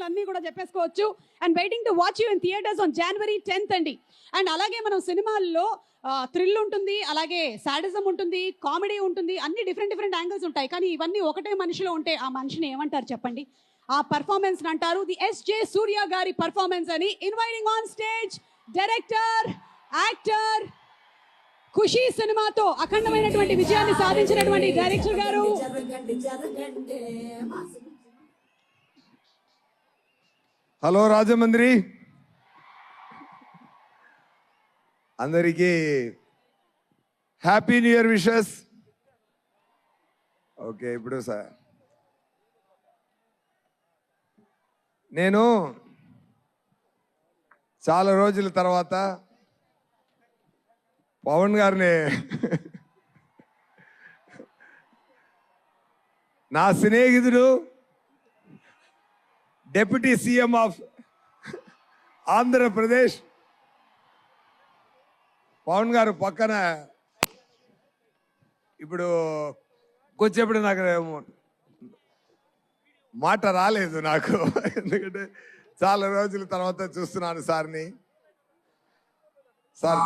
అన్నీ కూడా చెప్పేసుకోవచ్చు. And waiting to watch you in theatres on January 10th అండి. అండ్ అలాగే మనం సినిమాల్లో థ్రిల్ ఉంటుంది, అలాగే సాడిజం ఉంటుంది, కామెడీ ఉంటుంది, అన్ని డిఫరెంట్ యాంగిల్స్ ఉంటాయి. కానీ ఇవన్నీ ఒకటే మనిషిలో ఉంటే ఆ మనిషిని ఏమంటారు చెప్పండి? ఆ పర్ఫార్మెన్స్ అంటారు ది ఎస్జే సూర్య గారి పర్ఫార్మెన్స్ అని. Inviting on stage director, actor, Kushi సినిమాతో అఖండమైనటువంటి విజయాన్ని సాధించినటువంటి డైరెక్టర్ గారు హలో రాజమండ్రి అందరికీ happy new year wishes. Okay, ఇప్పుడు సార్ నేను చాలా రోజుల తర్వాత పవన్ గారిని నా స్నేహితుడు deputy CM of Andhra Pradesh Pawan గారు పక్కన ఇప్పుడు కొంచెప్పుడు నాకు మాట రాలేదు నాకు, ఎందుకంటే చాలా రోజుల తర్వాత చూస్తున్నాను సార్ని. సార్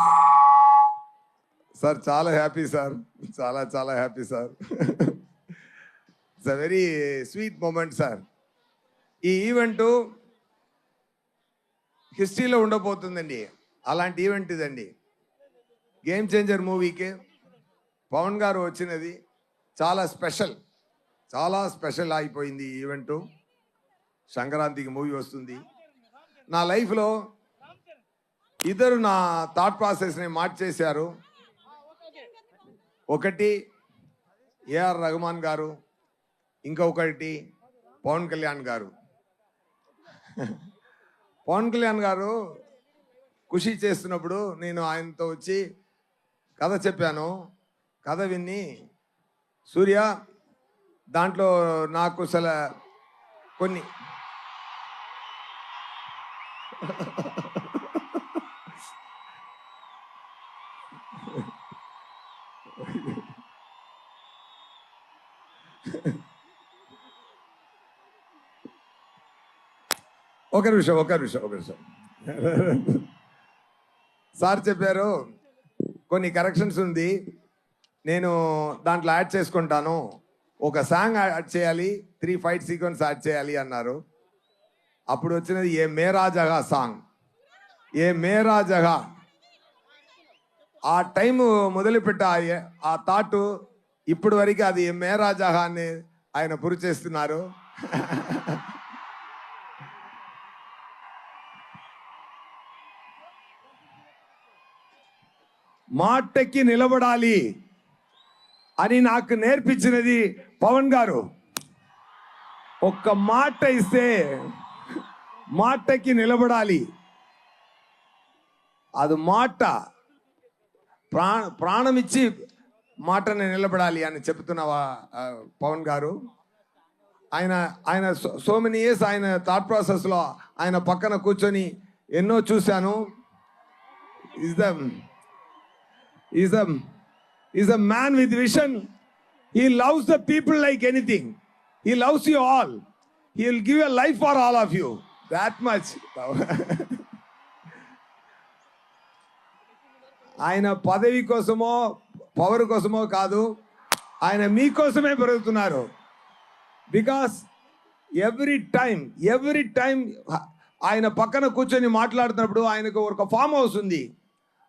సార్ చాలా హ్యాపీ సార్, చాలా చాలా happy sir. It's a very sweet moment sir. ఈ ఈవెంట్ హిస్టరీలో ఉండబోతుందండి. అలాంటి ఈవెంట్ ఇదండి. గేమ్ చేంజర్ మూవీకి పవన్ గారు వచ్చినది చాలా స్పెషల్, చాలా స్పెషల్ అయిపోయింది ఈ ఈవెంటు. సంక్రాంతికి మూవీ వస్తుంది. నా లైఫ్లో ఇద్దరు నా థాట్ ప్రాసెస్ని మార్చేశారు. ఒకటి ఏఆర్ రెహమాన్ గారు, ఇంకొకటి పవన్ కళ్యాణ్ గారు. పవన్ కళ్యాణ్ గారు ఖుషి చేస్తున్నప్పుడు నేను ఆయనతో వచ్చి కథ చెప్పాను. కథ విని సూర్య దాంట్లో నాకు అసలు కొన్ని ఒక నిమిషం సార్ చెప్పారు కొన్ని కరెక్షన్స్ ఉంది, నేను దాంట్లో యాడ్ చేసుకుంటాను, ఒక సాంగ్ యాడ్ చేయాలి, 3 ఫైట్ సీక్వెన్స్ యాడ్ చేయాలి అన్నారు. అప్పుడు వచ్చినది ఏ మేరా జగా సాంగ్. ఏ మేరా జగా ఆ టైం మొదలుపెట్ట ఆ థాట్ ఇప్పుడు వరకు అది ఏ మేరా జగా అని ఆయన పురి చేస్తున్నారు. మాటకి నిలబడాలి అని నాకు నేర్పించినది పవన్ గారు. ఒక్క మాట ఇస్తే మాటకి నిలబడాలి, అది మాట ప్రాణం ఇచ్చి మాటని నిలబడాలి అని చెప్తున్నవా పవన్ గారు. ఆయన సో మెనీ ఇయర్స్ ఆయన థాట్ ప్రాసెస్లో ఆయన పక్కన కూర్చొని ఎన్నో చూశాను. He's a man with vision. He loves the people like anything. He loves you all. He will give a life for all of you. That much. ఆయన పదవి కోసమో పవర్ కోసమో కాదు, ఆయన మీకోసమే పెరుగుతున్నారు. బికాస్ ఎవ్రీ టైం ఆయన పక్కన కూర్చొని మాట్లాడుతున్నప్పుడు ఆయనకు ఒక ఫామ్ హౌస్ ఉంది.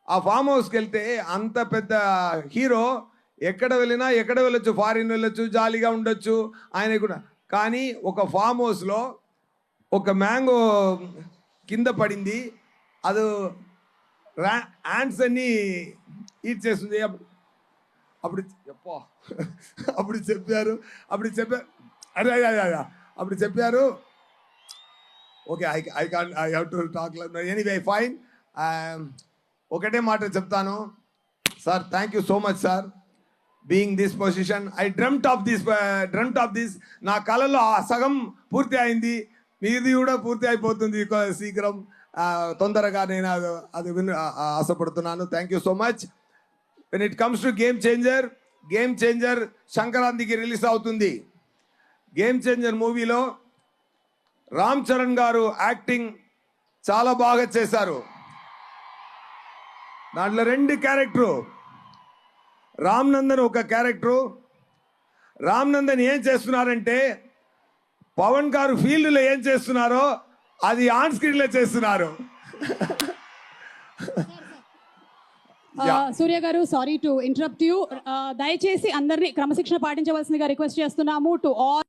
ఆ ఫామ్ హౌస్కి వెళ్తే అంత పెద్ద హీరో ఎక్కడ వెళ్ళొచ్చు, ఫారిన్ వెళ్ళొచ్చు, జాలీగా ఉండొచ్చు ఆయన కూడా. కానీ ఒక ఫామ్ హౌస్లో ఒక మ్యాంగో కింద పడింది, అది యాంట్స్ అన్ని ఈట్ చేస్తుంది. అప్పుడు చెప్పారు okay, I have to talk anyway fine. ఒకటే మాట చెప్తాను sir, thank you so much sir being this position. I dreamt of this. నా కళలో ఆ సగం పూర్తి అయింది, మీది కూడా పూర్తి అయిపోతుంది శీఘ్రం, తొందరగా. నేను అది ఆశపడుతున్నాను. Thank you so much. When it comes to game changer సంక్రాంతికి రిలీజ్ అవుతుంది. గేమ్ చేంజర్ మూవీలో రామ్ చరణ్ గారు యాక్టింగ్ చాలా బాగా చేశారు. దాంట్లో 2 క్యారెక్టరు. రామ్ నందన్ ఒక క్యారెక్టరు. రామ్ నందన్ ఏం చేస్తున్నారంటే పవన్ గారు ఫీల్డ్లో ఏం చేస్తున్నారో అది ఆన్ స్క్రీన్లో చేస్తున్నారు. సూర్య గారు, సారీ టు ఇంటరప్ట్ యూ. దయచేసి అందరినీ క్రమశిక్షణ పాటించవలసిందిగా రిక్వెస్ట్ చేస్తున్నాము టు ఆల్.